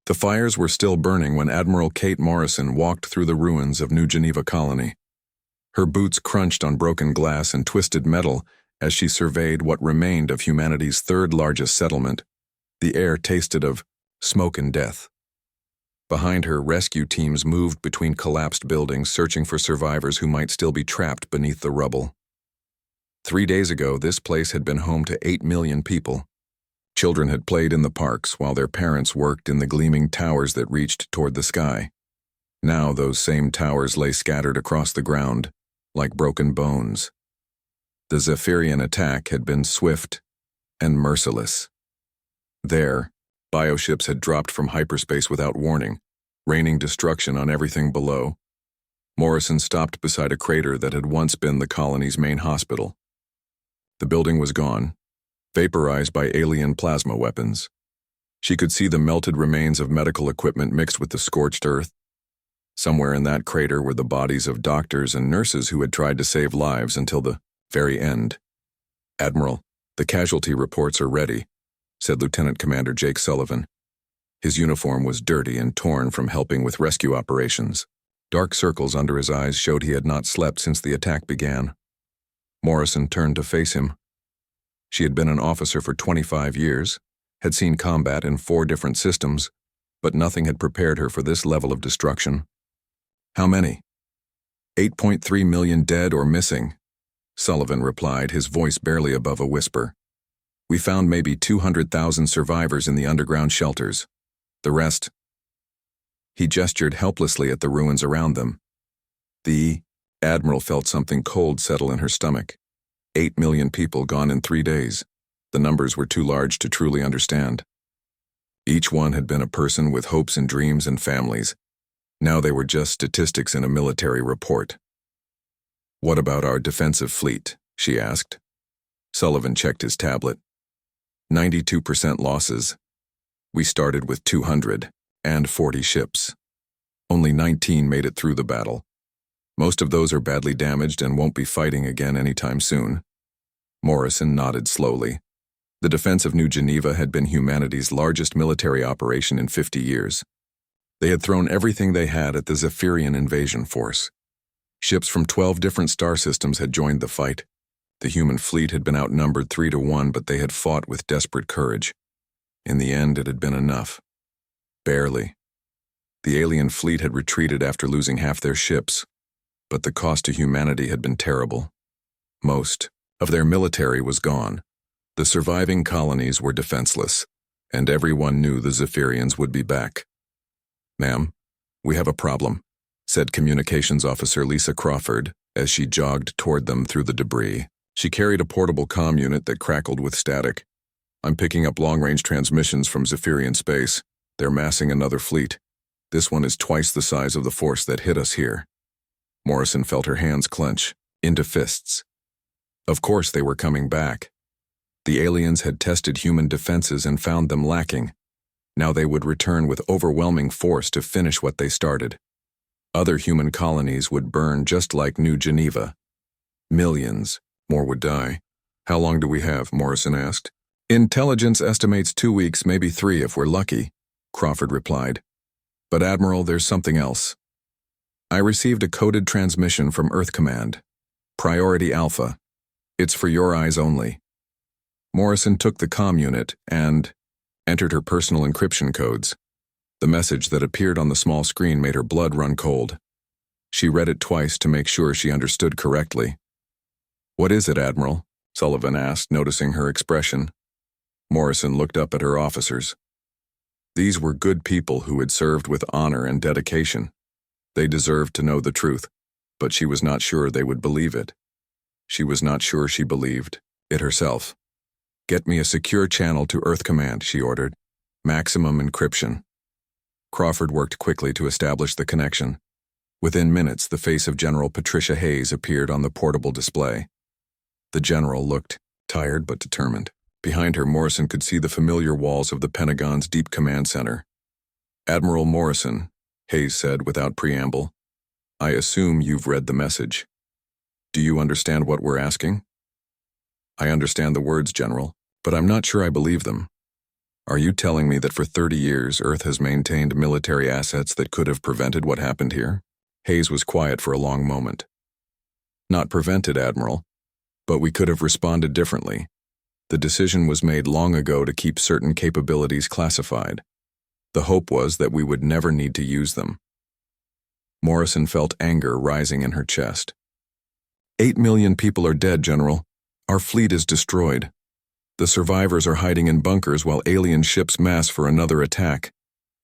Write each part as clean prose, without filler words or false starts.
The fires were still burning when Admiral Kate Morrison walked through the ruins of New Geneva Colony. Her boots crunched on broken glass and twisted metal as she surveyed what remained of humanity's third-largest settlement. The air tasted of smoke and death. Behind her, rescue teams moved between collapsed buildings, searching for survivors who might still be trapped beneath the rubble. 3 days ago, this place had been home to 8 million people. Children had played in the parks while their parents worked in the gleaming towers that reached toward the sky. Now those same towers lay scattered across the ground, like broken bones. The Zephyrian attack had been swift and merciless. There, bioships had dropped from hyperspace without warning, raining destruction on everything below. Morrison stopped beside a crater that had once been the colony's main hospital. The building was gone, vaporized by alien plasma weapons. She could see the melted remains of medical equipment mixed with the scorched earth. Somewhere in that crater were the bodies of doctors and nurses who had tried to save lives until the very end. "Admiral, the casualty reports are ready," said Lieutenant Commander Jake Sullivan. His uniform was dirty and torn from helping with rescue operations. Dark circles under his eyes showed he had not slept since the attack began. Morrison turned to face him. She had been an officer for 25 years, had seen combat in 4 different systems, but nothing had prepared her for this level of destruction. "How many?" 8.3 million dead or missing," Sullivan replied, his voice barely above a whisper. "We found maybe 200,000 survivors in the underground shelters. The rest—" He gestured helplessly at the ruins around them. The Admiral felt something cold settle in her stomach. 8 million people gone in 3 days. The numbers were too large to truly understand. Each one had been a person with hopes and dreams and families. Now they were just statistics in a military report. "What about our defensive fleet?" she asked. Sullivan checked his tablet. 92% losses. We started with 240 ships. Only 19 made it through the battle. Most of those are badly damaged and won't be fighting again anytime soon. Morrison nodded slowly. The defense of New Geneva had been humanity's largest military operation in 50 years. They had thrown everything they had at the Zephyrian invasion force. Ships from 12 different star systems had joined the fight. The human fleet had been outnumbered 3-1, but they had fought with desperate courage. In the end, it had been enough. Barely. The alien fleet had retreated after losing half their ships, but the cost to humanity had been terrible. Most of their military was gone. The surviving colonies were defenseless, and everyone knew the Zephyrians would be back. "Ma'am, we have a problem," said Communications Officer Lisa Crawford as she jogged toward them through the debris. She carried a portable comm unit that crackled with static. "I'm picking up long-range transmissions from Zephyrian space. They're massing another fleet. This one is twice the size of the force that hit us here." Morrison felt her hands clench into fists. Of course they were coming back. The aliens had tested human defenses and found them lacking. Now they would return with overwhelming force to finish what they started. Other human colonies would burn just like New Geneva. Millions more would die. "How long do we have?" Morrison asked. "Intelligence estimates 2 weeks, maybe 3 if we're lucky," Crawford replied. "But Admiral, there's something else. I received a coded transmission from Earth Command. Priority Alpha. It's for your eyes only." Morrison took the comm unit and entered her personal encryption codes. The message that appeared on the small screen made her blood run cold. She read it twice to make sure she understood correctly. "What is it, Admiral?" Sullivan asked, noticing her expression. Morrison looked up at her officers. These were good people who had served with honor and dedication. They deserved to know the truth, but she was not sure they would believe it. She was not sure she believed it herself. "Get me a secure channel to Earth Command," she ordered. "Maximum encryption." Crawford worked quickly to establish the connection. Within minutes, the face of General Patricia Hayes appeared on the portable display. The general looked tired but determined. Behind her, Morrison could see the familiar walls of the Pentagon's Deep Command Center. "Admiral Morrison," Hayes said without preamble, "I assume you've read the message. Do you understand what we're asking?" "I understand the words, General, but I'm not sure I believe them." Are you telling me that for 30 years Earth has maintained military assets that could have prevented what happened here? Hayes was quiet for a long moment. Not prevented, Admiral, but we could have responded differently. The decision was made long ago to keep certain capabilities classified. The hope was that we would never need to use them. Morrison felt anger rising in her chest. 8 million people are dead, General. Our fleet is destroyed. The survivors are hiding in bunkers while alien ships mass for another attack.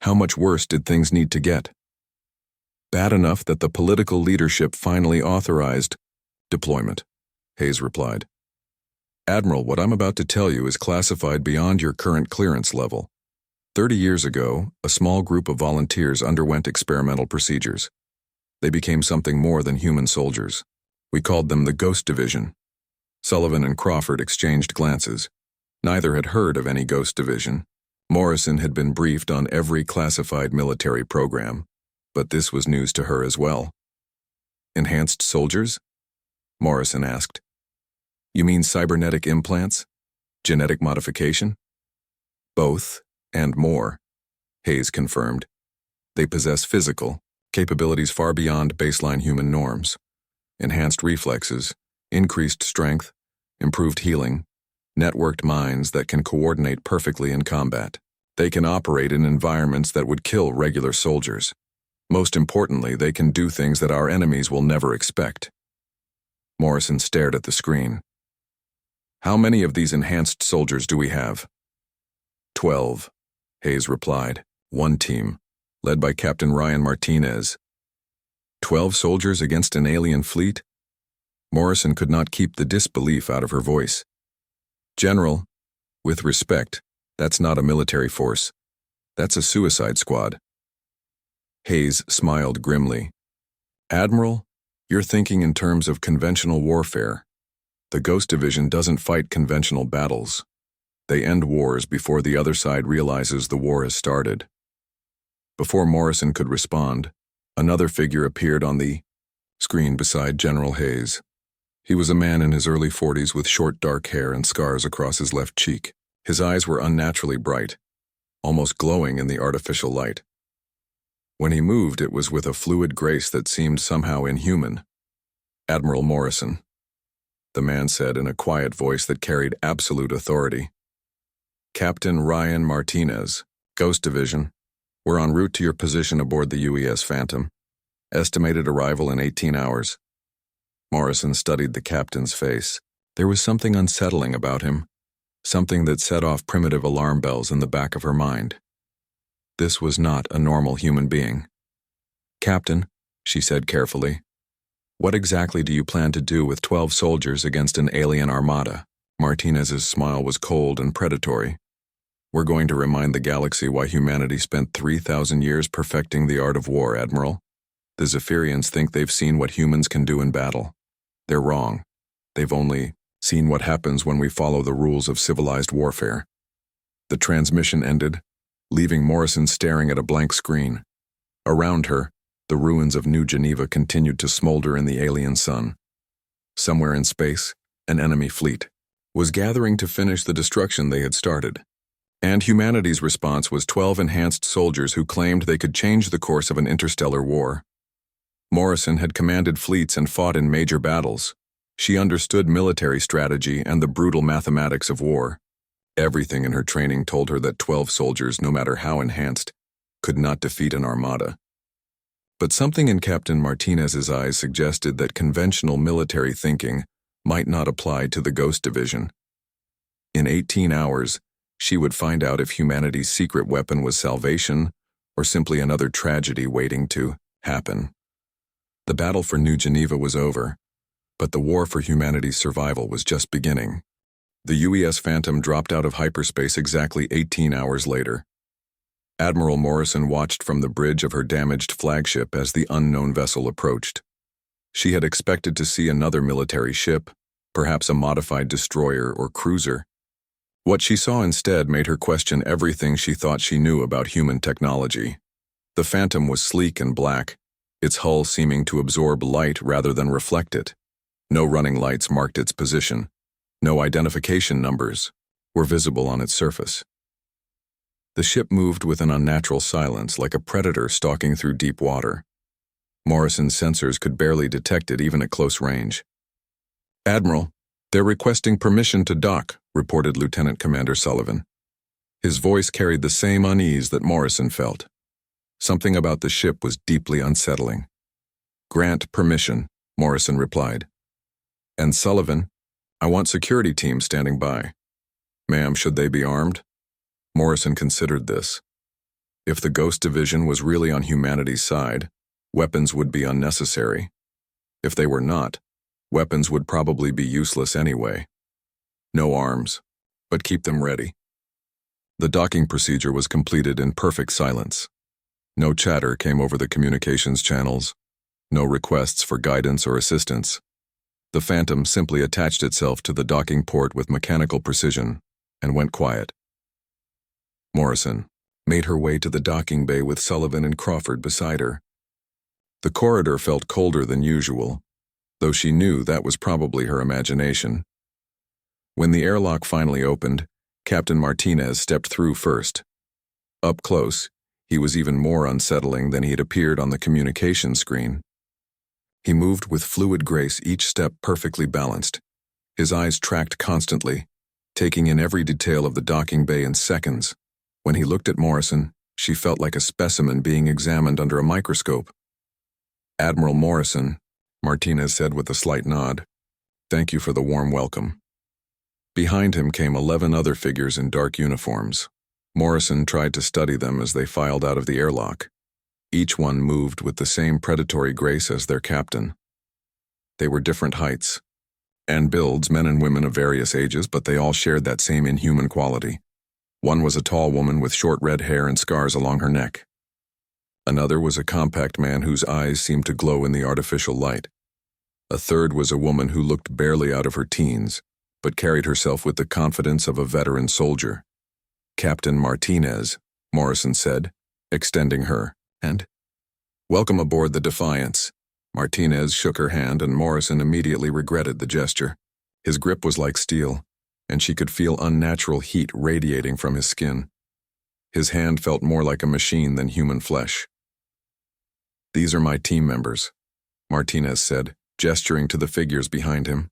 How much worse did things need to get? Bad enough that the political leadership finally authorized deployment, Hayes replied. Admiral, what I'm about to tell you is classified beyond your current clearance level. 30 years ago, a small group of volunteers underwent experimental procedures. They became something more than human soldiers. We called them the Ghost Division. Sullivan and Crawford exchanged glances. Neither had heard of any Ghost Division. Morrison had been briefed on every classified military program, but this was news to her as well. Enhanced soldiers? Morrison asked. You mean cybernetic implants? Genetic modification? Both, and more, Hayes confirmed. They possess physical capabilities far beyond baseline human norms. Enhanced reflexes, increased strength, improved healing, networked minds that can coordinate perfectly in combat. They can operate in environments that would kill regular soldiers. Most importantly, they can do things that our enemies will never expect. Morrison stared at the screen. How many of these enhanced soldiers do we have? 12, Hayes replied. One team, led by Captain Ryan Martinez. 12 soldiers against an alien fleet? Morrison could not keep the disbelief out of her voice. General, with respect, that's not a military force. That's a suicide squad. Hayes smiled grimly. Admiral, you're thinking in terms of conventional warfare. The Ghost Division doesn't fight conventional battles. They end wars before the other side realizes the war has started. Before Morrison could respond, another figure appeared on the screen beside General Hayes. He was a man in his early 40s with short dark hair and scars across his left cheek. His eyes were unnaturally bright, almost glowing in the artificial light. When he moved, it was with a fluid grace that seemed somehow inhuman. Admiral Morrison, the man said in a quiet voice that carried absolute authority. Captain Ryan Martinez, Ghost Division. We're en route to your position aboard the UES Phantom. Estimated arrival in 18 hours. Morrison studied the captain's face. There was something unsettling about him, something that set off primitive alarm bells in the back of her mind. This was not a normal human being. Captain, she said carefully, what exactly do you plan to do with 12 soldiers against an alien armada? Martinez's smile was cold and predatory. We're going to remind the galaxy why humanity spent 3,000 years perfecting the art of war, Admiral. The Zephyrians think they've seen what humans can do in battle. They're wrong. They've only seen what happens when we follow the rules of civilized warfare. The transmission ended, leaving Morrison staring at a blank screen. Around her, the ruins of New Geneva continued to smolder in the alien sun. Somewhere in space, an enemy fleet was gathering to finish the destruction they had started. And humanity's response was 12 enhanced soldiers who claimed they could change the course of an interstellar war. Morrison had commanded fleets and fought in major battles. She understood military strategy and the brutal mathematics of war. Everything in her training told her that 12 soldiers, no matter how enhanced, could not defeat an armada. But something in Captain Martinez's eyes suggested that conventional military thinking might not apply to the Ghost Division. In 18 hours, she would find out if humanity's secret weapon was salvation or simply another tragedy waiting to happen. The battle for New Geneva was over, but the war for humanity's survival was just beginning. The UES Phantom dropped out of hyperspace exactly 18 hours later. Admiral Morrison watched from the bridge of her damaged flagship as the unknown vessel approached. She had expected to see another military ship, perhaps a modified destroyer or cruiser. What she saw instead made her question everything she thought she knew about human technology. The Phantom was sleek and black, its hull seeming to absorb light rather than reflect it. No running lights marked its position. No identification numbers were visible on its surface. The ship moved with an unnatural silence, like a predator stalking through deep water. Morrison's sensors could barely detect it even at close range. "Admiral, they're requesting permission to dock," reported Lieutenant Commander Sullivan. His voice carried the same unease that Morrison felt. Something about the ship was deeply unsettling. "Grant permission," Morrison replied. "And Sullivan, I want security teams standing by." "Ma'am, should they be armed?" Morrison considered this. If the Ghost Division was really on humanity's side, weapons would be unnecessary. If they were not, weapons would probably be useless anyway. No arms, but keep them ready. The docking procedure was completed in perfect silence. No chatter came over the communications channels, no requests for guidance or assistance. The Phantom simply attached itself to the docking port with mechanical precision and went quiet. Morrison made her way to the docking bay with Sullivan and Crawford beside her. The corridor felt colder than usual, though she knew that was probably her imagination. When the airlock finally opened, Captain Martinez stepped through first. Up close, he was even more unsettling than he had appeared on the communication screen. He moved with fluid grace, each step perfectly balanced. His eyes tracked constantly, taking in every detail of the docking bay in seconds. When he looked at Morrison, she felt like a specimen being examined under a microscope. "Admiral Morrison," Martinez said with a slight nod, "thank you for the warm welcome." Behind him came 11 other figures in dark uniforms. Morrison tried to study them as they filed out of the airlock. Each one moved with the same predatory grace as their captain. They were different heights and builds, men and women of various ages, but they all shared that same inhuman quality. One was a tall woman with short red hair and scars along her neck. Another was a compact man whose eyes seemed to glow in the artificial light. A third was a woman who looked barely out of her teens, but carried herself with the confidence of a veteran soldier. "Captain Martinez," Morrison said, extending her hand. "Welcome aboard the Defiance." Martinez shook her hand, and Morrison immediately regretted the gesture. His grip was like steel, and she could feel unnatural heat radiating from his skin. His hand felt more like a machine than human flesh. "These are my team members," Martinez said, gesturing to the figures behind him.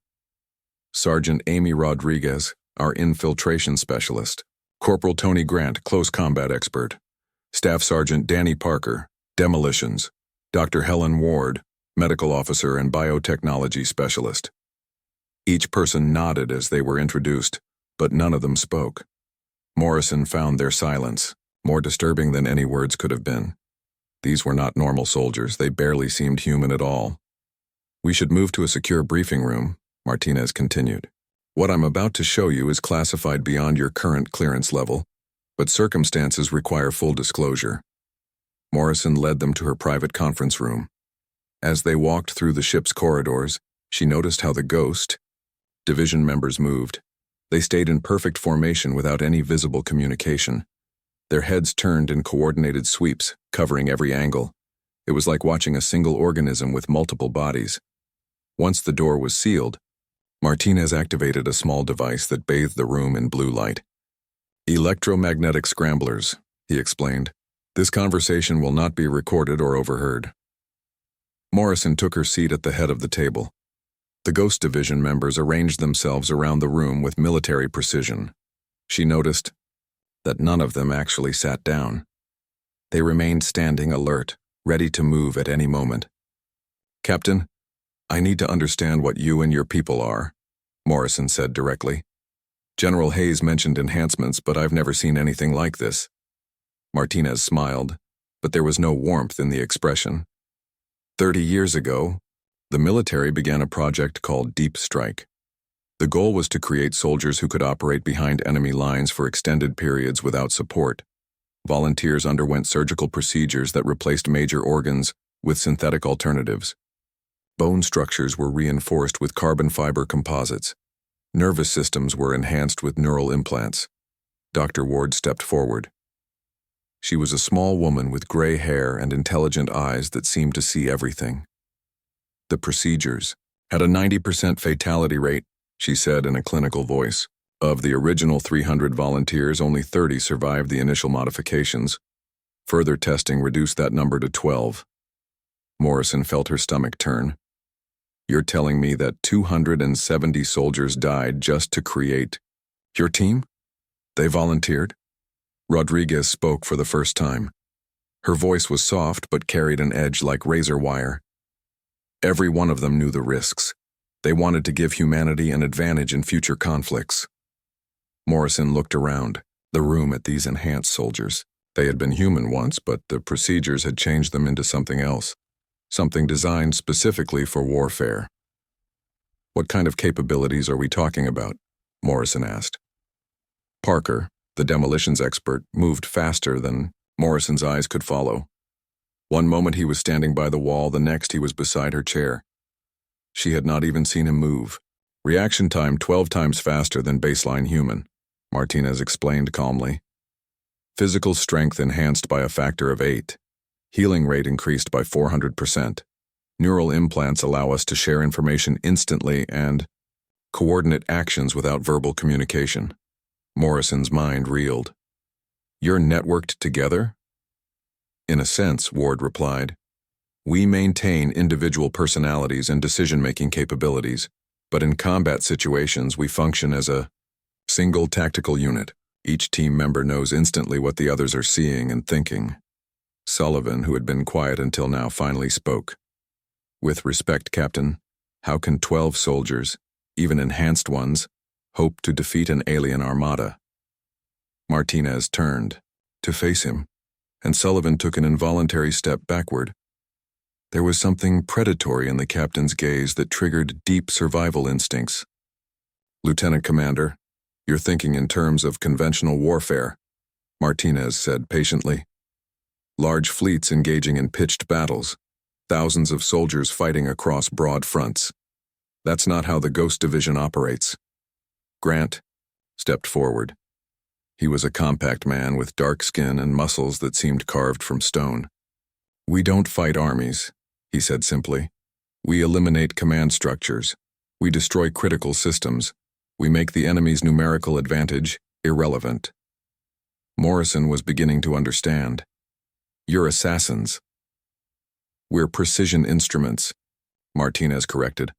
"Sergeant Amy Rodriguez, our infiltration specialist. Corporal Tony Grant, close combat expert. Staff Sergeant Danny Parker, demolitions. Dr. Helen Ward, medical officer and biotechnology specialist." Each person nodded as they were introduced, but none of them spoke. Morrison found their silence more disturbing than any words could have been. These were not normal soldiers. They barely seemed human at all. "We should move to a secure briefing room," Martinez continued. "What I'm about to show you is classified beyond your current clearance level, but circumstances require full disclosure." Morrison led them to her private conference room. As they walked through the ship's corridors, she noticed how the Ghost Division members moved. They stayed in perfect formation without any visible communication. Their heads turned in coordinated sweeps, covering every angle. It was like watching a single organism with multiple bodies. Once the door was sealed, Martinez activated a small device that bathed the room in blue light. "Electromagnetic scramblers," he explained. "This conversation will not be recorded or overheard." Morrison took her seat at the head of the table. The Ghost Division members arranged themselves around the room with military precision. She noticed that none of them actually sat down. They remained standing, alert, ready to move at any moment. "Captain, I need to understand what you and your people are," Morrison said directly. "General Hayes mentioned enhancements, but I've never seen anything like this." Martinez smiled, but there was no warmth in the expression. 30 years ago, the military began a project called Deep Strike. The goal was to create soldiers who could operate behind enemy lines for extended periods without support. Volunteers underwent surgical procedures that replaced major organs with synthetic alternatives. Bone structures were reinforced with carbon fiber composites. Nervous systems were enhanced with neural implants. Dr. Ward stepped forward. She was a small woman with gray hair and intelligent eyes that seemed to see everything. "The procedures had a 90% fatality rate," she said in a clinical voice. Of the original 300 volunteers, only 30 survived the initial modifications. Further testing reduced that number to 12. Morrison felt her stomach turn. You're telling me that 270 soldiers died just to create your team? They volunteered? Rodriguez spoke for the first time. Her voice was soft but carried an edge like razor wire. Every one of them knew the risks. They wanted to give humanity an advantage in future conflicts. Morrison looked around, the room at these enhanced soldiers. They had been human once, but the procedures had changed them into something else, something designed specifically for warfare. What kind of capabilities are we talking about? Morrison asked. Parker, the demolitions expert, moved faster than Morrison's eyes could follow. One moment he was standing by the wall, the next he was beside her chair. She had not even seen him move. Reaction time 12 times faster than baseline human, Martinez explained calmly. Physical strength enhanced by a factor of 8. Healing rate increased by 400%. Neural implants allow us to share information instantly and coordinate actions without verbal communication. Morrison's mind reeled. You're networked together? In a sense, Ward replied. We maintain individual personalities and decision-making capabilities, but in combat situations we function as a single tactical unit. Each team member knows instantly what the others are seeing and thinking. Sullivan, who had been quiet until now, finally spoke. With respect, Captain, how can 12 soldiers, even enhanced ones, hope to defeat an alien armada? Martinez turned to face him, and Sullivan took an involuntary step backward. There was something predatory in the captain's gaze that triggered deep survival instincts. Lieutenant Commander, you're thinking in terms of conventional warfare, Martinez said patiently. Large fleets engaging in pitched battles, thousands of soldiers fighting across broad fronts. That's not how the Ghost Division operates. Grant stepped forward. He was a compact man with dark skin and muscles that seemed carved from stone. We don't fight armies, he said simply. We eliminate command structures. We destroy critical systems. We make the enemy's numerical advantage irrelevant. Morrison was beginning to understand. You're assassins. We're precision instruments, Martinez corrected.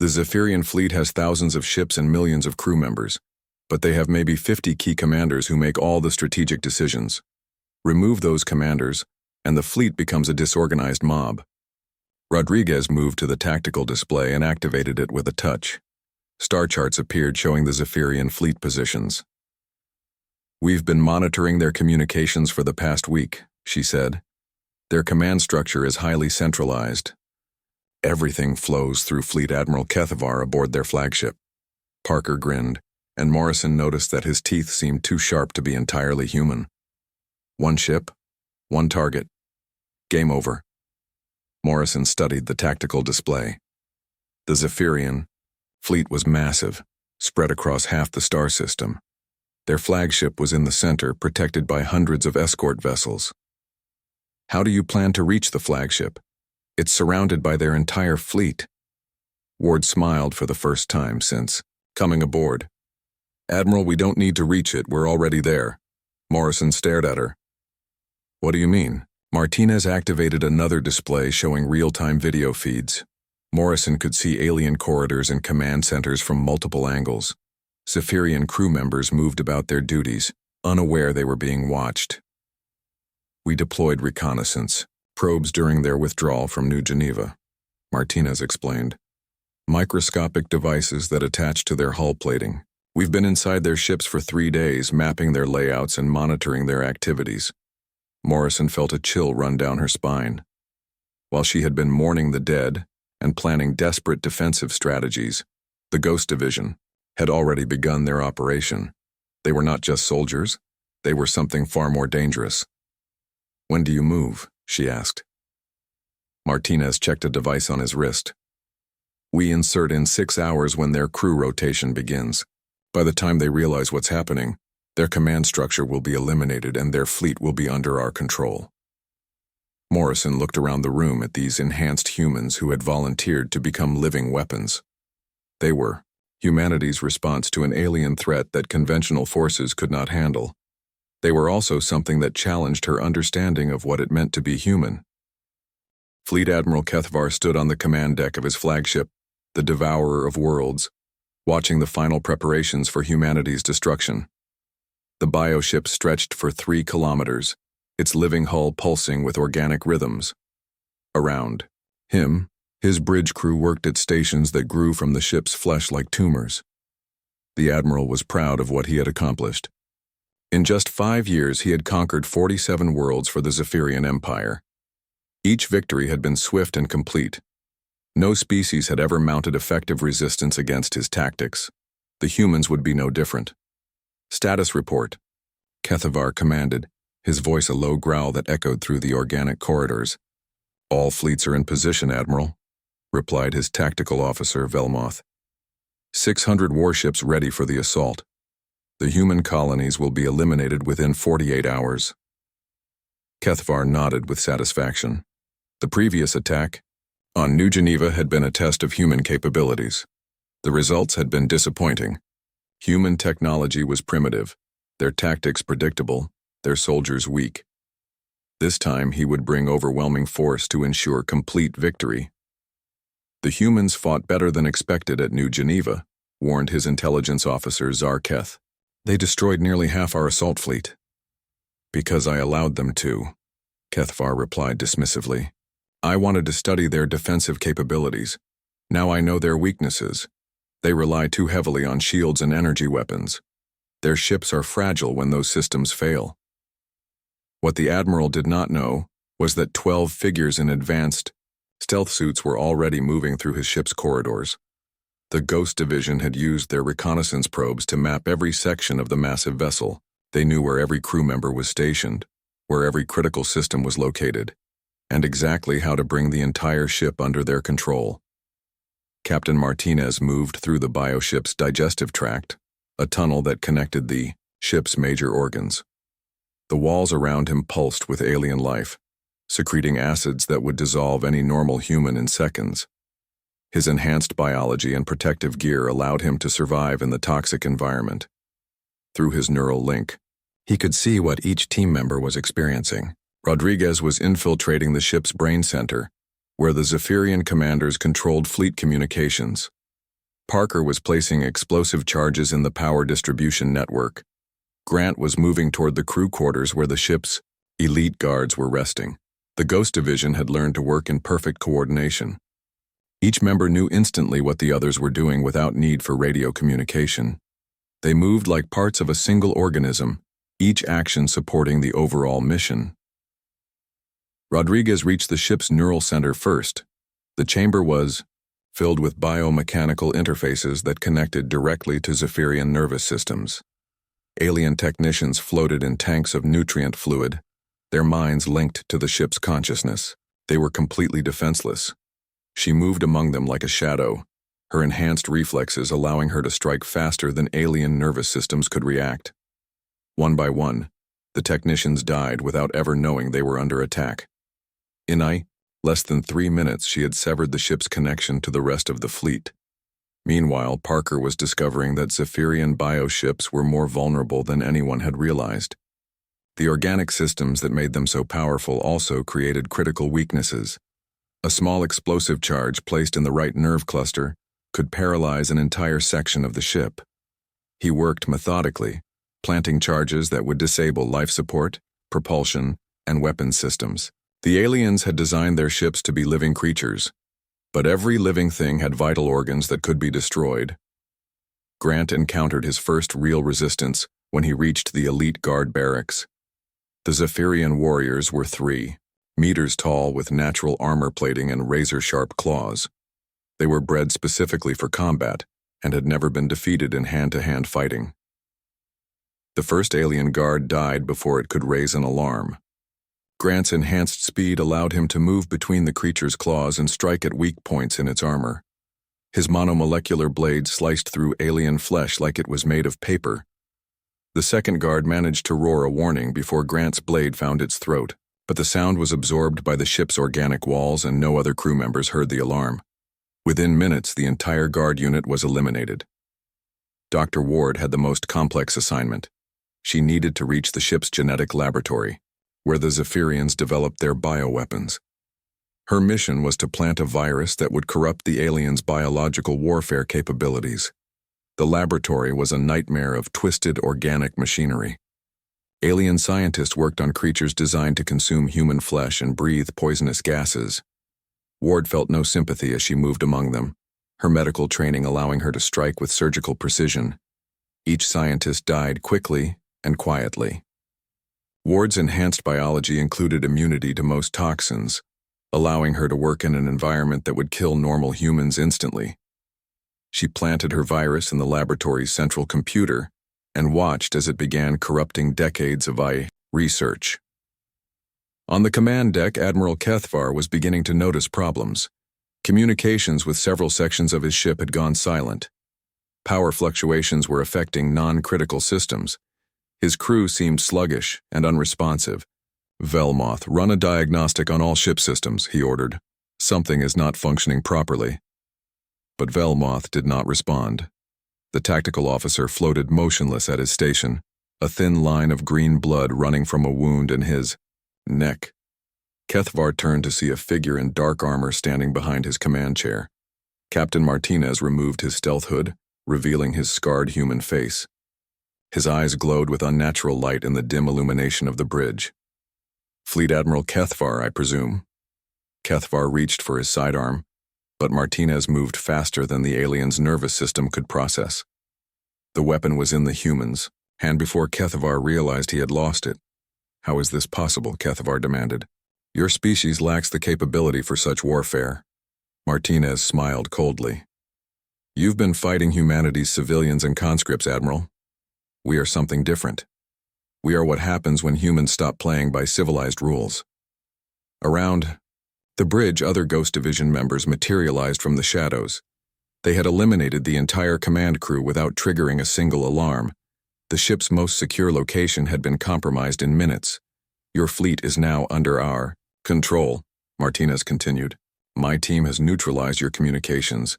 The Zephyrian fleet has thousands of ships and millions of crew members, but they have maybe 50 key commanders who make all the strategic decisions. Remove those commanders, and the fleet becomes a disorganized mob. Rodriguez moved to the tactical display and activated it with a touch. Star charts appeared showing the Zephyrian fleet positions. We've been monitoring their communications for the past week, she said. Their command structure is highly centralized. Everything flows through Fleet Admiral Kethavar aboard their flagship. Parker grinned, and Morrison noticed that his teeth seemed too sharp to be entirely human. One ship, one target. Game over. Morrison studied the tactical display. The Zephyrian fleet was massive, spread across half the star system. Their flagship was in the center, protected by hundreds of escort vessels. How do you plan to reach the flagship? It's surrounded by their entire fleet. Ward smiled for the first time since coming aboard. Admiral, we don't need to reach it, we're already there. Morrison stared at her. What do you mean? Martinez activated another display showing real-time video feeds. Morrison could see alien corridors and command centers from multiple angles. Zephyrian crew members moved about their duties, unaware they were being watched. We deployed reconnaissance, probes during their withdrawal from New Geneva, Martinez explained. Microscopic devices that attach to their hull plating. We've been inside their ships for 3 days, mapping their layouts and monitoring their activities. Morrison felt a chill run down her spine. While she had been mourning the dead and planning desperate defensive strategies, the Ghost Division had already begun their operation. They were not just soldiers, they were something far more dangerous. When do you move? She asked. Martinez checked a device on his wrist. We insert in 6 hours when their crew rotation begins. By the time they realize what's happening, their command structure will be eliminated and their fleet will be under our control. Morrison looked around the room at these enhanced humans who had volunteered to become living weapons. They were humanity's response to an alien threat that conventional forces could not handle. They were also something that challenged her understanding of what it meant to be human. Fleet Admiral Kethvar stood on the command deck of his flagship, the Devourer of Worlds, watching the final preparations for humanity's destruction. The bioship stretched for 3 kilometers, its living hull pulsing with organic rhythms. Around him, his bridge crew worked at stations that grew from the ship's flesh like tumors. The Admiral was proud of what he had accomplished. In just 5 years, he had conquered 47 worlds for the Zephyrian Empire. Each victory had been swift and complete. No species had ever mounted effective resistance against his tactics. The humans would be no different. Status report, Kethvar commanded, his voice a low growl that echoed through the organic corridors. All fleets are in position, Admiral, replied his tactical officer, Velmoth. 600 warships ready for the assault. The human colonies will be eliminated within 48 hours. Kethvar nodded with satisfaction. The previous attack on New Geneva had been a test of human capabilities. The results had been disappointing. Human technology was primitive, their tactics predictable, their soldiers weak. This time he would bring overwhelming force to ensure complete victory. The humans fought better than expected at New Geneva, warned his intelligence officer Zarketh. They destroyed nearly half our assault fleet. Because I allowed them to, Kethvar replied dismissively. I wanted to study their defensive capabilities. Now I know their weaknesses. They rely too heavily on shields and energy weapons. Their ships are fragile when those systems fail. What the Admiral did not know was that 12 figures in advanced stealth suits were already moving through his ship's corridors. The Ghost Division had used their reconnaissance probes to map every section of the massive vessel. They knew where every crew member was stationed, where every critical system was located, and exactly how to bring the entire ship under their control. Captain Martinez moved through the bioship's digestive tract, a tunnel that connected the ship's major organs. The walls around him pulsed with alien life, secreting acids that would dissolve any normal human in seconds. His enhanced biology and protective gear allowed him to survive in the toxic environment. Through his neural link, he could see what each team member was experiencing. Rodriguez was infiltrating the ship's brain center, where the Zephyrian commanders controlled fleet communications. Parker was placing explosive charges in the power distribution network. Grant was moving toward the crew quarters where the ship's elite guards were resting. The Ghost Division had learned to work in perfect coordination. Each member knew instantly what the others were doing without need for radio communication. They moved like parts of a single organism, each action supporting the overall mission. Rodriguez reached the ship's neural center first. The chamber was filled with biomechanical interfaces that connected directly to Zephyrian nervous systems. Alien technicians floated in tanks of nutrient fluid, their minds linked to the ship's consciousness. They were completely defenseless. She moved among them like a shadow, her enhanced reflexes allowing her to strike faster than alien nervous systems could react. One by one, the technicians died without ever knowing they were under attack. In less than 3 minutes, she had severed the ship's connection to the rest of the fleet. Meanwhile, Parker was discovering that Zephyrian bioships were more vulnerable than anyone had realized. The organic systems that made them so powerful also created critical weaknesses. A small explosive charge placed in the right nerve cluster could paralyze an entire section of the ship. He worked methodically, planting charges that would disable life support, propulsion, and weapons systems. The aliens had designed their ships to be living creatures, but every living thing had vital organs that could be destroyed. Grant encountered his first real resistance when he reached the elite guard barracks. The Zephyrian warriors were 3 meters tall with natural armor plating and razor-sharp claws. They were bred specifically for combat and had never been defeated in hand-to-hand fighting. The first alien guard died before it could raise an alarm. Grant's enhanced speed allowed him to move between the creature's claws and strike at weak points in its armor. His monomolecular blade sliced through alien flesh like it was made of paper. The second guard managed to roar a warning before Grant's blade found its throat, but the sound was absorbed by the ship's organic walls and no other crew members heard the alarm. Within minutes, the entire guard unit was eliminated. Dr. Ward had the most complex assignment. She needed to reach the ship's genetic laboratory, where the Zephyrians developed their bioweapons. Her mission was to plant a virus that would corrupt the aliens' biological warfare capabilities. The laboratory was a nightmare of twisted organic machinery. Alien scientists worked on creatures designed to consume human flesh and breathe poisonous gases. Ward felt no sympathy as she moved among them, her medical training allowing her to strike with surgical precision. Each scientist died quickly and quietly. Ward's enhanced biology included immunity to most toxins, allowing her to work in an environment that would kill normal humans instantly. She planted her virus in the laboratory's central computer and watched as it began corrupting decades of research. On the command deck, Admiral Kethvar was beginning to notice problems. Communications with several sections of his ship had gone silent. Power fluctuations were affecting non-critical systems. His crew seemed sluggish and unresponsive. "Velmoth, run a diagnostic on all ship systems," he ordered. "Something is not functioning properly." But Velmoth did not respond. The tactical officer floated motionless at his station, a thin line of green blood running from a wound in his neck. Kethvar turned to see a figure in dark armor standing behind his command chair. Captain Martinez removed his stealth hood, revealing his scarred human face. His eyes glowed with unnatural light in the dim illumination of the bridge. "Fleet Admiral Kethvar, I presume." Kethvar reached for his sidearm, but Martinez moved faster than the alien's nervous system could process. The weapon was in the humans, and before Kethvar realized he had lost it. "How is this possible?" Kethvar demanded. "Your species lacks the capability for such warfare." Martinez smiled coldly. "You've been fighting humanity's civilians and conscripts, Admiral. We are something different. We are what happens when humans stop playing by civilized rules." Around the bridge, other Ghost Division members materialized from the shadows. They had eliminated the entire command crew without triggering a single alarm. The ship's most secure location had been compromised in minutes. "Your fleet is now under our control," Martinez continued. "My team has neutralized your communications,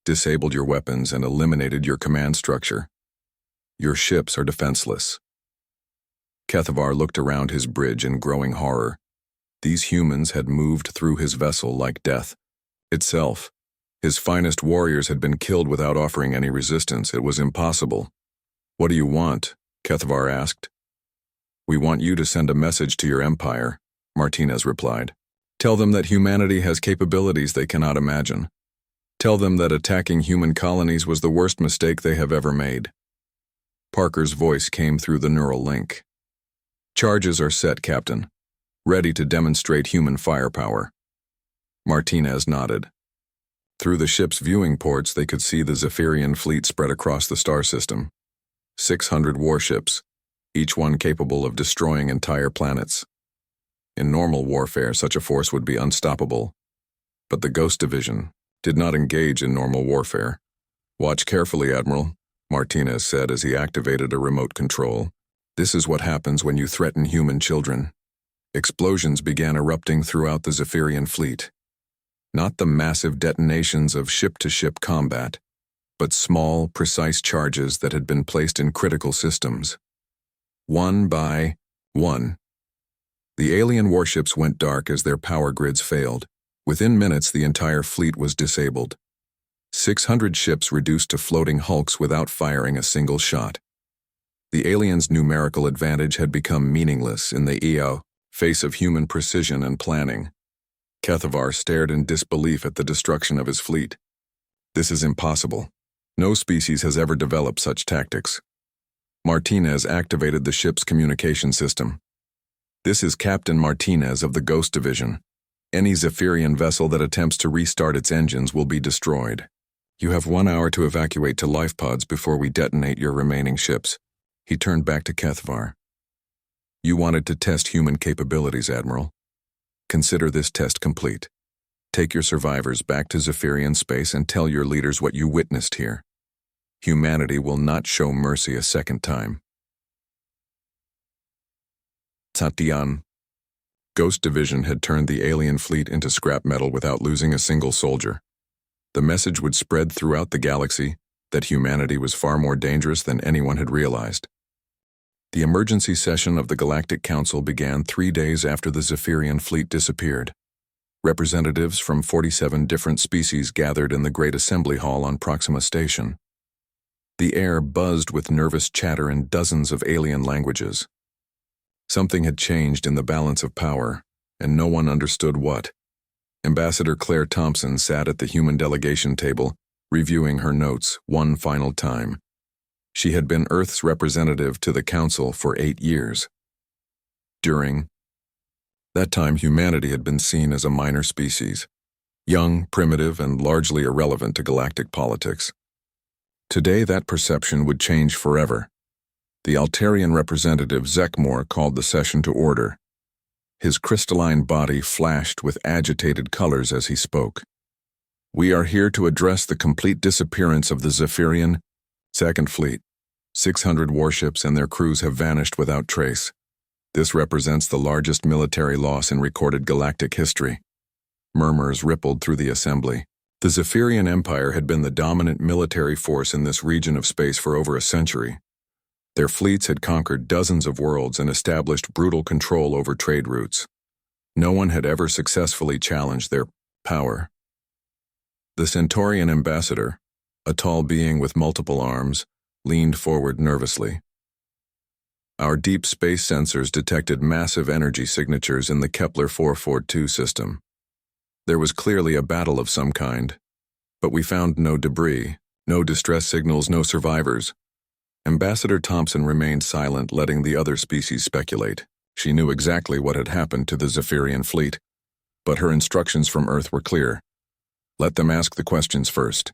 disabled your weapons, and eliminated your command structure. Your ships are defenseless." Kethvar looked around his bridge in growing horror. These humans had moved through his vessel like death itself. His finest warriors had been killed without offering any resistance. It was impossible. "What do you want?" Kethvar asked. "We want you to send a message to your empire," Martinez replied. "Tell them that humanity has capabilities they cannot imagine. Tell them that attacking human colonies was the worst mistake they have ever made." Parker's voice came through the neural link. "Charges are set, Captain. Ready to demonstrate human firepower." Martinez nodded. Through the ship's viewing ports, they could see the Zephyrian fleet spread across the star system. 600 warships, each one capable of destroying entire planets. In normal warfare, such a force would be unstoppable. But the Ghost Division did not engage in normal warfare. "Watch carefully, Admiral," Martinez said as he activated a remote control. "This is what happens when you threaten human children." Explosions began erupting throughout the Zephyrian fleet. Not the massive detonations of ship-to-ship combat, but small, precise charges that had been placed in critical systems. One by one, the alien warships went dark as their power grids failed. Within minutes, the entire fleet was disabled. 600 ships reduced to floating hulks without firing a single shot. The aliens' numerical advantage had become meaningless in the face of human precision and planning. Kethvar stared in disbelief at the destruction of his fleet. "This is impossible. No species has ever developed such tactics." Martinez activated the ship's communication system. "This is Captain Martinez of the Ghost Division. Any Zephyrian vessel that attempts to restart its engines will be destroyed. You have 1 hour to evacuate to life pods before we detonate your remaining ships." He turned back to Kethvar. "You wanted to test human capabilities, Admiral. Consider this test complete. Take your survivors back to Zephyrian space and tell your leaders what you witnessed here. Humanity will not show mercy a second time." Tatian. Ghost Division had turned the alien fleet into scrap metal without losing a single soldier. The message would spread throughout the galaxy, that humanity was far more dangerous than anyone had realized. The emergency session of the Galactic Council began 3 days after the Zephyrian fleet disappeared. Representatives from 47 different species gathered in the Great Assembly Hall on Proxima Station. The air buzzed with nervous chatter in dozens of alien languages. Something had changed in the balance of power, and no one understood what. Ambassador Claire Thompson sat at the human delegation table, reviewing her notes one final time. She had been Earth's representative to the Council for 8 years. During that time, humanity had been seen as a minor species, young, primitive, and largely irrelevant to galactic politics. Today, that perception would change forever. The Altarian representative Zekmor called the session to order. His crystalline body flashed with agitated colors as he spoke. "We are here to address the complete disappearance of the Zephyrian Second Fleet. 600 warships and their crews have vanished without trace. This represents the largest military loss in recorded galactic history." Murmurs rippled through the assembly. The Zephyrian Empire had been the dominant military force in this region of space for over a century. Their fleets had conquered dozens of worlds and established brutal control over trade routes. No one had ever successfully challenged their power. The Centaurian ambassador, a tall being with multiple arms, leaned forward nervously. "Our deep space sensors detected massive energy signatures in the Kepler 442 system. There was clearly a battle of some kind, but we found no debris, no distress signals, no survivors." Ambassador Thompson remained silent, letting the other species speculate. She knew exactly what had happened to the Zephyrian fleet, but her instructions from Earth were clear. Let them ask the questions first.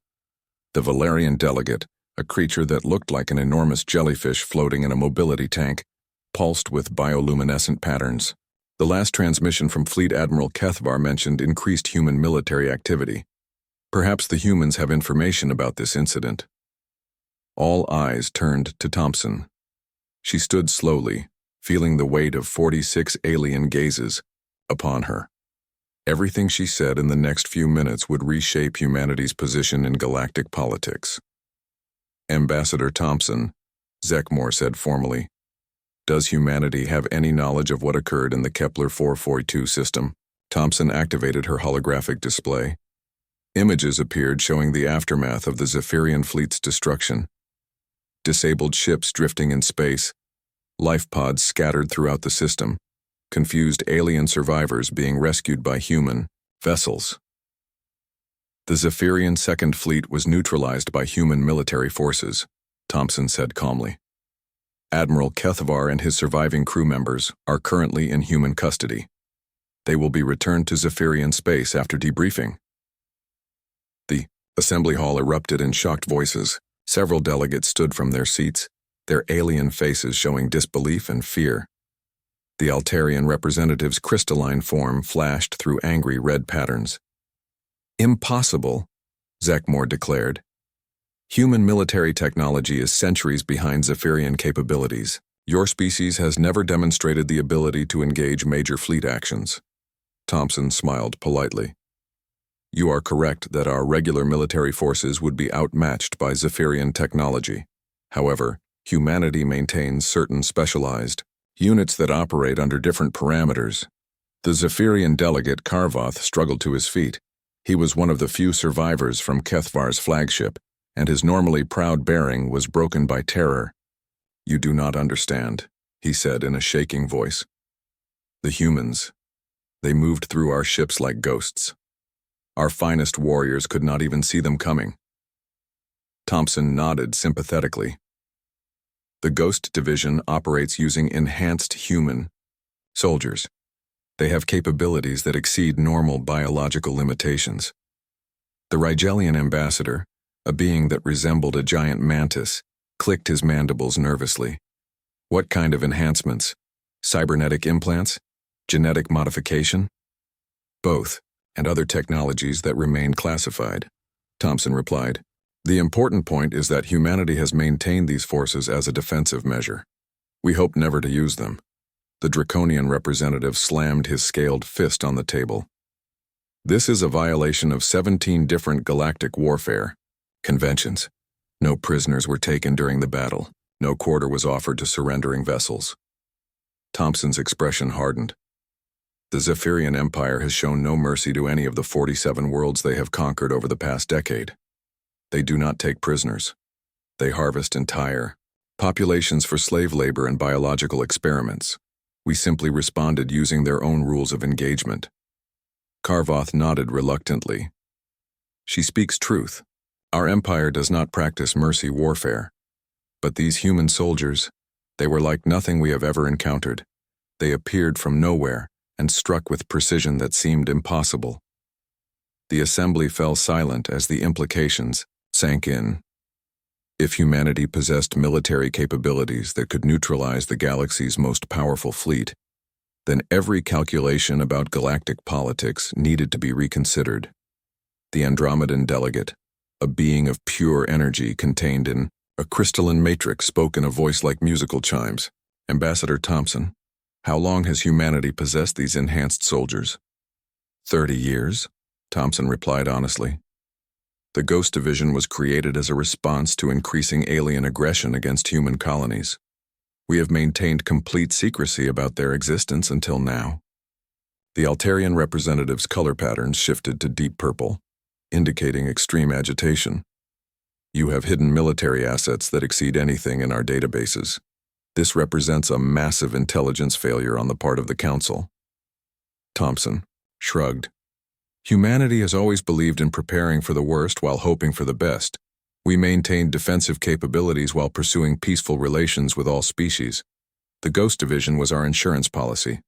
The Valerian delegate, a creature that looked like an enormous jellyfish floating in a mobility tank, pulsed with bioluminescent patterns. The last transmission from Fleet Admiral Kethvar mentioned increased human military activity. Perhaps the humans have information about this incident. All eyes turned to Thompson. She stood slowly, feeling the weight of 46 alien gazes upon her. Everything she said in the next few minutes would reshape humanity's position in galactic politics. "Ambassador Thompson," Zekmor said formally, "does humanity have any knowledge of what occurred in the Kepler 442 system?" Thompson activated her holographic display. Images appeared showing the aftermath of the Zephyrian fleet's destruction. Disabled ships drifting in space, life pods scattered throughout the system, confused alien survivors being rescued by human vessels. "The Zephyrian Second Fleet was neutralized by human military forces," Thompson said calmly. "Admiral Kethvar and his surviving crew members are currently in human custody. They will be returned to Zephyrian space after debriefing." The assembly hall erupted in shocked voices. Several delegates stood from their seats, their alien faces showing disbelief and fear. The Altarian representative's crystalline form flashed through angry red patterns. "Impossible," Zekmor declared. "Human military technology is centuries behind Zephyrian capabilities. Your species has never demonstrated the ability to engage major fleet actions." Thompson smiled politely. "You are correct that our regular military forces would be outmatched by Zephyrian technology. However, humanity maintains certain specialized units that operate under different parameters." The Zephyrian delegate Karvoth struggled to his feet. He was one of the few survivors from Kethvar's flagship, and his normally proud bearing was broken by terror. "You do not understand," he said in a shaking voice. "The humans, they moved through our ships like ghosts. Our finest warriors could not even see them coming." Thompson nodded sympathetically. "The Ghost Division operates using enhanced human soldiers. They have capabilities that exceed normal biological limitations." The Rigelian ambassador, a being that resembled a giant mantis, clicked his mandibles nervously. "What kind of enhancements? Cybernetic implants? Genetic modification?" "Both, and other technologies that remain classified," Thompson replied. "The important point is that humanity has maintained these forces as a defensive measure. We hope never to use them." The Draconian representative slammed his scaled fist on the table. "This is a violation of 17 different galactic warfare conventions. No prisoners were taken during the battle. No quarter was offered to surrendering vessels. Thompson's expression hardened. The Zephyrian Empire has shown no mercy to any of the 47 worlds they have conquered over the past decade. They do not take prisoners. They harvest entire populations for slave labor and biological experiments. We simply responded using their own rules of engagement. Karvoth nodded reluctantly. She speaks truth. Our empire does not practice mercy warfare. But these human soldiers, they were like nothing we have ever encountered. They appeared from nowhere and struck with precision that seemed impossible. The assembly fell silent as the implications sank in. If humanity possessed military capabilities that could neutralize the galaxy's most powerful fleet, then every calculation about galactic politics needed to be reconsidered. The Andromedan delegate, a being of pure energy contained in a crystalline matrix, spoke in a voice like musical chimes. Ambassador Thompson, how long has humanity possessed these enhanced soldiers? 30 years, Thompson replied honestly. The Ghost Division was created as a response to increasing alien aggression against human colonies. We have maintained complete secrecy about their existence until now. The Altarian representative's color patterns shifted to deep purple, indicating extreme agitation. You have hidden military assets that exceed anything in our databases. This represents a massive intelligence failure on the part of the Council. Thompson shrugged. Humanity has always believed in preparing for the worst while hoping for the best. We maintained defensive capabilities while pursuing peaceful relations with all species. The Ghost Division was our insurance policy.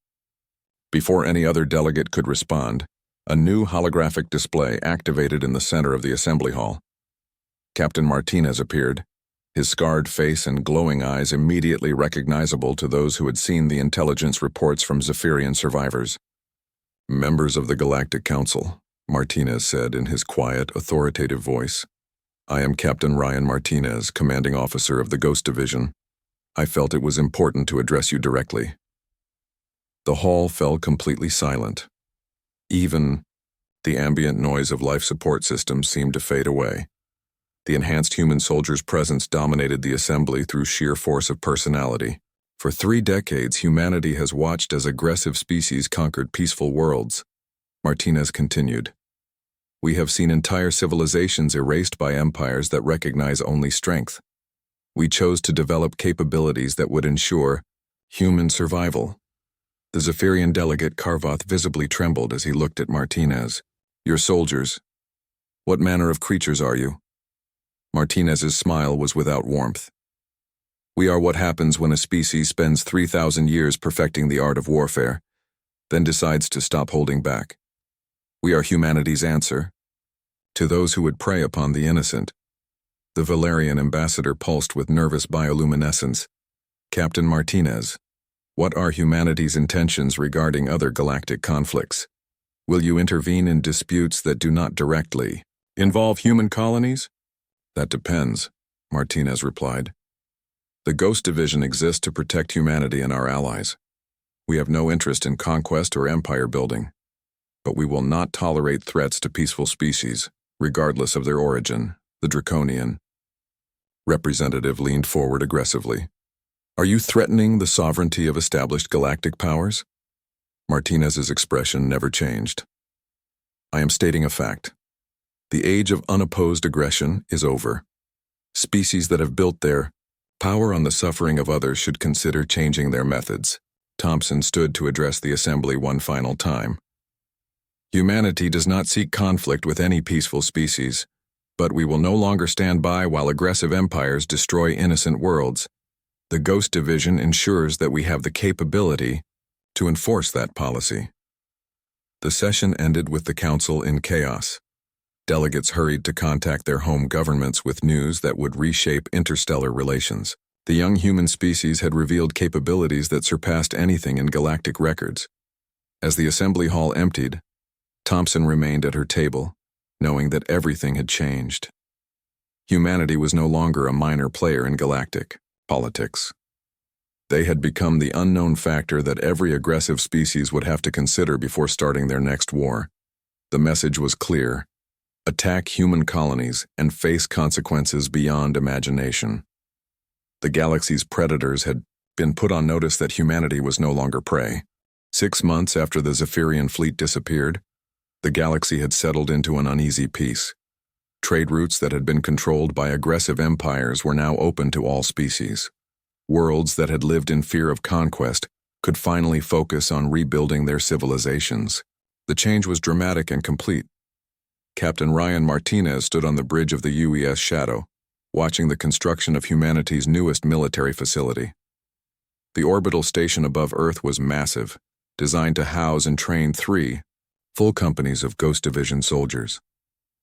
Before any other delegate could respond, a new holographic display activated in the center of the assembly hall. Captain Martinez appeared, his scarred face and glowing eyes immediately recognizable to those who had seen the intelligence reports from Zephyrian survivors. Members of the Galactic Council, Martinez said in his quiet, authoritative voice. I am Captain Ryan Martinez, commanding officer of the Ghost Division. I felt it was important to address you directly. The hall fell completely silent. Even the ambient noise of life support systems seemed to fade away. The enhanced human soldier's presence dominated the assembly through sheer force of personality. For 3 decades, humanity has watched as aggressive species conquered peaceful worlds. Martinez continued. We have seen entire civilizations erased by empires that recognize only strength. We chose to develop capabilities that would ensure human survival. The Zephyrian delegate Karvoth visibly trembled as he looked at Martinez. Your soldiers. What manner of creatures are you? Martinez's smile was without warmth. We are what happens when a species spends 3,000 years perfecting the art of warfare, then decides to stop holding back. We are humanity's answer to those who would prey upon the innocent. The Valerian ambassador pulsed with nervous bioluminescence. Captain Martinez, what are humanity's intentions regarding other galactic conflicts? Will you intervene in disputes that do not directly involve human colonies? That depends, Martinez replied. The Ghost Division exists to protect humanity and our allies. We have no interest in conquest or empire building, but we will not tolerate threats to peaceful species, regardless of their origin. The Draconian representative leaned forward aggressively. Are you threatening the sovereignty of established galactic powers? Martinez's expression never changed. I am stating a fact. The age of unopposed aggression is over. Species that have built their power on the suffering of others should consider changing their methods. Thompson stood to address the assembly one final time. Humanity does not seek conflict with any peaceful species, but we will no longer stand by while aggressive empires destroy innocent worlds. The Ghost Division ensures that we have the capability to enforce that policy. The session ended with the Council in chaos. Delegates hurried to contact their home governments with news that would reshape interstellar relations. The young human species had revealed capabilities that surpassed anything in galactic records. As the assembly hall emptied, Thompson remained at her table, knowing that everything had changed. Humanity was no longer a minor player in galactic politics. They had become the unknown factor that every aggressive species would have to consider before starting their next war. The message was clear. attack human colonies, and face consequences beyond imagination. The galaxy's predators had been put on notice that humanity was no longer prey. 6 months after the Zephyrian fleet disappeared, the galaxy had settled into an uneasy peace. Trade routes that had been controlled by aggressive empires were now open to all species. Worlds that had lived in fear of conquest could finally focus on rebuilding their civilizations. The change was dramatic and complete. Captain Ryan Martinez stood on the bridge of the UES Shadow, watching the construction of humanity's newest military facility. The orbital station above Earth was massive, designed to house and train 3 full companies of Ghost Division soldiers.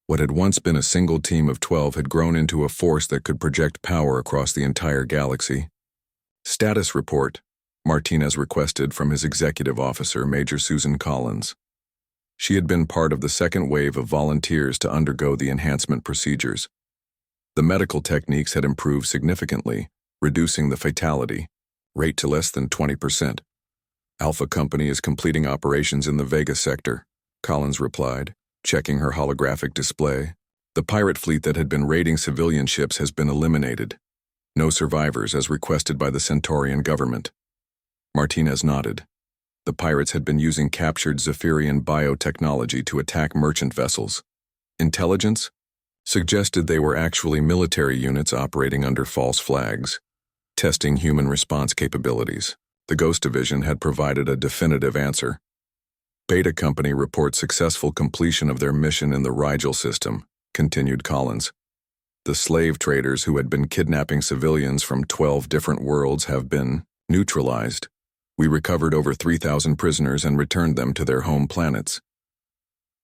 What had once been a single team of 12 had grown into a force that could project power across the entire galaxy. Status report, Martinez requested from his executive officer, Major Susan Collins. She had been part of the second wave of volunteers to undergo the enhancement procedures. The medical techniques had improved significantly, reducing the fatality rate to less than 20%. Alpha Company is completing operations in the Vega sector, Collins replied, checking her holographic display. The pirate fleet that had been raiding civilian ships has been eliminated. No survivors as requested by the Centaurian government. Martinez nodded. The pirates had been using captured Zephyrian biotechnology to attack merchant vessels. Intelligence suggested they were actually military units operating under false flags, testing human response capabilities. The Ghost Division had provided a definitive answer. Beta Company reports successful completion of their mission in the Rigel system, continued Collins. The slave traders who had been kidnapping civilians from 12 different worlds have been neutralized. We recovered over 3,000 prisoners and returned them to their home planets.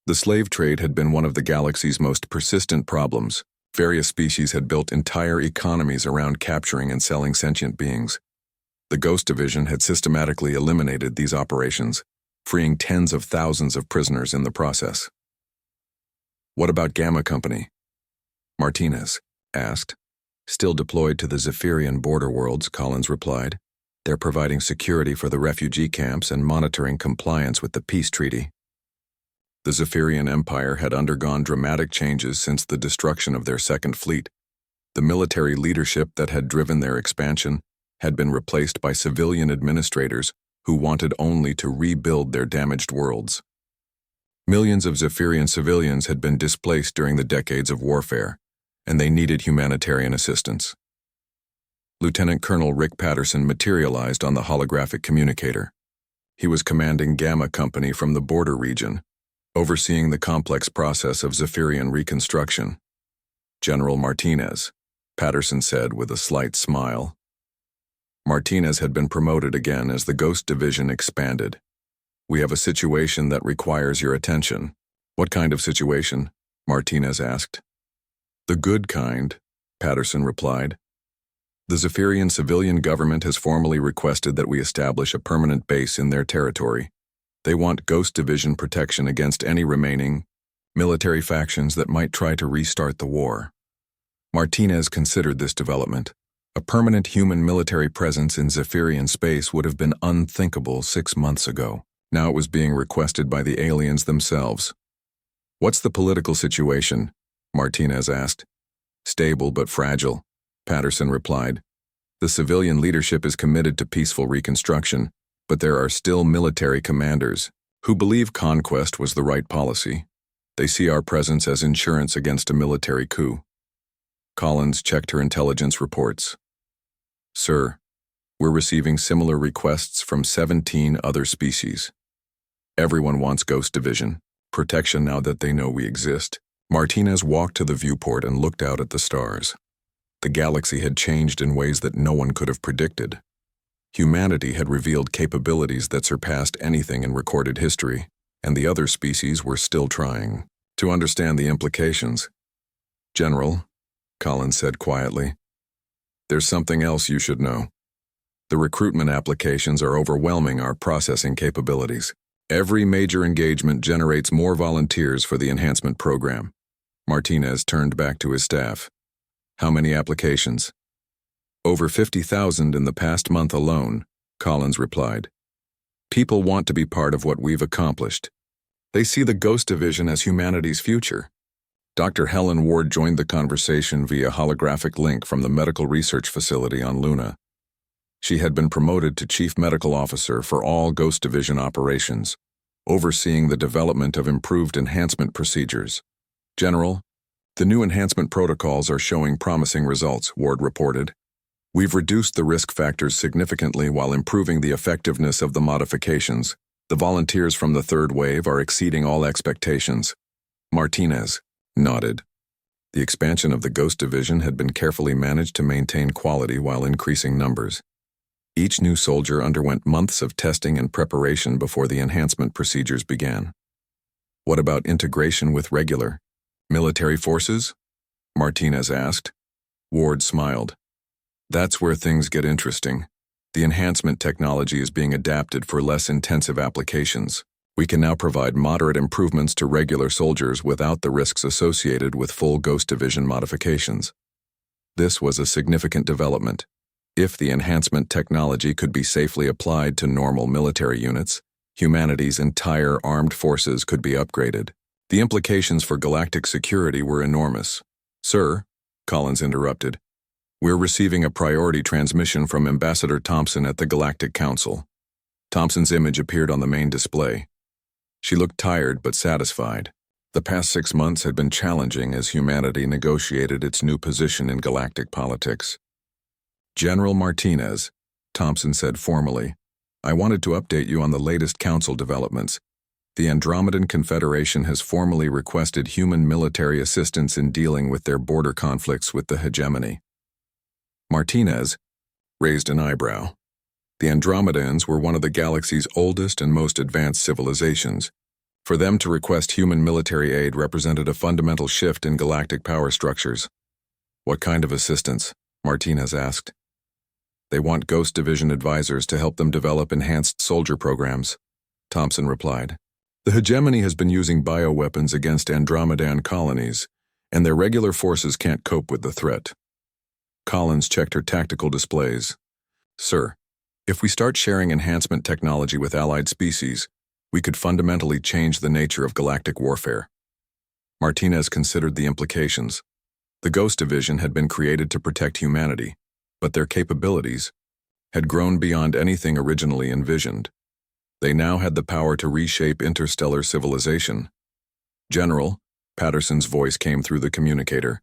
The slave trade had been one of the galaxy's most persistent problems. Various species had built entire economies around capturing and selling sentient beings. The Ghost Division had systematically eliminated these operations, freeing tens of thousands of prisoners in the process. What about Gamma Company? Martinez asked. Still deployed to the Zephyrian border worlds, Collins replied. They're providing security for the refugee camps and monitoring compliance with the peace treaty. The Zephyrian Empire had undergone dramatic changes since the destruction of their second fleet. The military leadership that had driven their expansion had been replaced by civilian administrators who wanted only to rebuild their damaged worlds. Millions of Zephyrian civilians had been displaced during the decades of warfare, and they needed humanitarian assistance. Lieutenant Colonel Rick Patterson materialized on the holographic communicator. He was commanding Gamma Company from the border region, overseeing the complex process of Zephyrian reconstruction. General Martinez, Patterson said with a slight smile. Martinez had been promoted again as the Ghost Division expanded. We have a situation that requires your attention. What kind of situation? Martinez asked. The good kind, Patterson replied. The Zephyrian civilian government has formally requested that we establish a permanent base in their territory. They want Ghost Division protection against any remaining military factions that might try to restart the war. Martinez considered this development. A permanent human military presence in Zephyrian space would have been unthinkable 6 months ago. Now it was being requested by the aliens themselves. What's the political situation? Martinez asked. Stable but fragile, Patterson replied. The civilian leadership is committed to peaceful reconstruction, but there are still military commanders who believe conquest was the right policy. They see our presence as insurance against a military coup. Collins checked her intelligence reports. Sir, we're receiving similar requests from 17 other species. Everyone wants Ghost Division, protection now that they know we exist. Martinez walked to the viewport and looked out at the stars. The galaxy had changed in ways that no one could have predicted. Humanity had revealed capabilities that surpassed anything in recorded history, and the other species were still trying to understand the implications. General, Collins said quietly, there's something else you should know. The recruitment applications are overwhelming our processing capabilities. Every major engagement generates more volunteers for the enhancement program. Martinez turned back to his staff. How many applications? Over 50,000 in the past month alone, Collins replied. People want to be part of what we've accomplished. They see the Ghost Division as humanity's future. Dr. Helen Ward joined the conversation via holographic link from the medical research facility on Luna. She had been promoted to Chief Medical Officer for all Ghost Division operations, overseeing the development of improved enhancement procedures. General, the new enhancement protocols are showing promising results, Ward reported. We've reduced the risk factors significantly while improving the effectiveness of the modifications. The volunteers from the third wave are exceeding all expectations. Martinez nodded. The expansion of the Ghost Division had been carefully managed to maintain quality while increasing numbers. Each new soldier underwent months of testing and preparation before the enhancement procedures began. What about integration with regular military forces? Martinez asked. Ward smiled. That's where things get interesting. The enhancement technology is being adapted for less intensive applications. We can now provide moderate improvements to regular soldiers without the risks associated with full Ghost Division modifications. This was a significant development. If the enhancement technology could be safely applied to normal military units, humanity's entire armed forces could be upgraded. The implications for galactic security were enormous. Sir, Collins interrupted, we're receiving a priority transmission from Ambassador Thompson at the Galactic Council. Thompson's image appeared on the main display. She looked tired but satisfied. The past 6 months had been challenging as humanity negotiated its new position in galactic politics. General Martinez, Thompson said formally, I wanted to update you on the latest council developments. The Andromedan Confederation has formally requested human military assistance in dealing with their border conflicts with the hegemony. Martinez raised an eyebrow. The Andromedans were one of the galaxy's oldest and most advanced civilizations. For them to request human military aid represented a fundamental shift in galactic power structures. What kind of assistance? Martinez asked. They want Ghost Division advisors to help them develop enhanced soldier programs, Thompson replied. The hegemony has been using bioweapons against Andromedan colonies, and their regular forces can't cope with the threat. Collins checked her tactical displays. Sir, if we start sharing enhancement technology with allied species, we could fundamentally change the nature of galactic warfare. Martinez considered the implications. The Ghost Division had been created to protect humanity, but their capabilities had grown beyond anything originally envisioned. They now had the power to reshape interstellar civilization. General, Patterson's voice came through the communicator.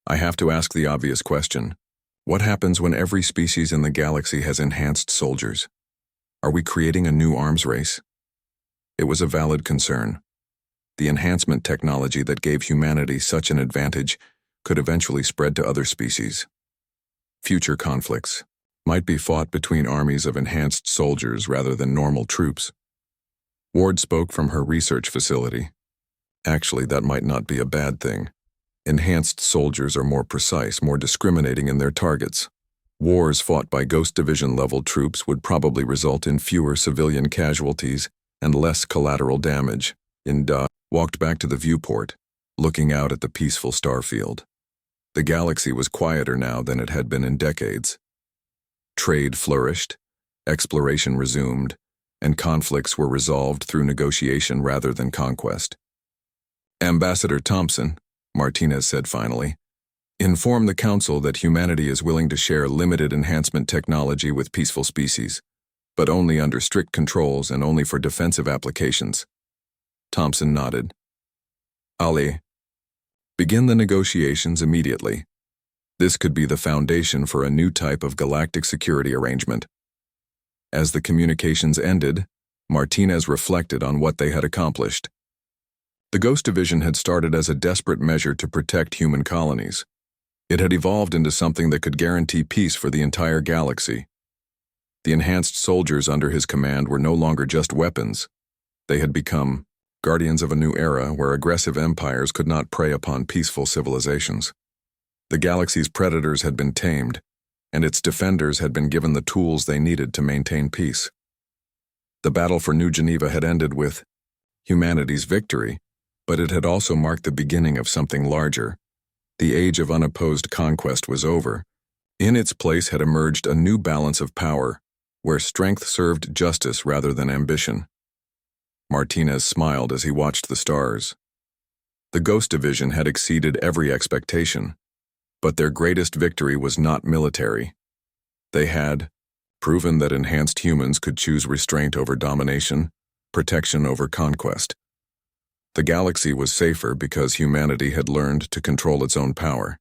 I have to ask the obvious question. What happens when every species in the galaxy has enhanced soldiers? Are we creating a new arms race? It was a valid concern. The enhancement technology that gave humanity such an advantage could eventually spread to other species. Future conflicts might be fought between armies of enhanced soldiers rather than normal troops. Ward spoke from her research facility. Actually, that might not be a bad thing. Enhanced soldiers are more precise, more discriminating in their targets. Wars fought by Ghost Division-level troops would probably result in fewer civilian casualties and less collateral damage. Walked back to the viewport, looking out at the peaceful starfield. The galaxy was quieter now than it had been in decades. Trade flourished, exploration resumed, and conflicts were resolved through negotiation rather than conquest. Ambassador Thompson, Martinez said finally, inform the Council that humanity is willing to share limited enhancement technology with peaceful species, but only under strict controls and only for defensive applications. Thompson nodded. Ali, begin the negotiations immediately. This could be the foundation for a new type of galactic security arrangement. As the communications ended, Martinez reflected on what they had accomplished. The Ghost Division had started as a desperate measure to protect human colonies. It had evolved into something that could guarantee peace for the entire galaxy. The enhanced soldiers under his command were no longer just weapons. They had become guardians of a new era where aggressive empires could not prey upon peaceful civilizations. The galaxy's predators had been tamed, and its defenders had been given the tools they needed to maintain peace. The battle for New Geneva had ended with humanity's victory, but it had also marked the beginning of something larger. The age of unopposed conquest was over. In its place had emerged a new balance of power, where strength served justice rather than ambition. Martinez smiled as he watched the stars. The Ghost Division had exceeded every expectation, but their greatest victory was not military. They had proven that enhanced humans could choose restraint over domination, protection over conquest. The galaxy was safer because humanity had learned to control its own power.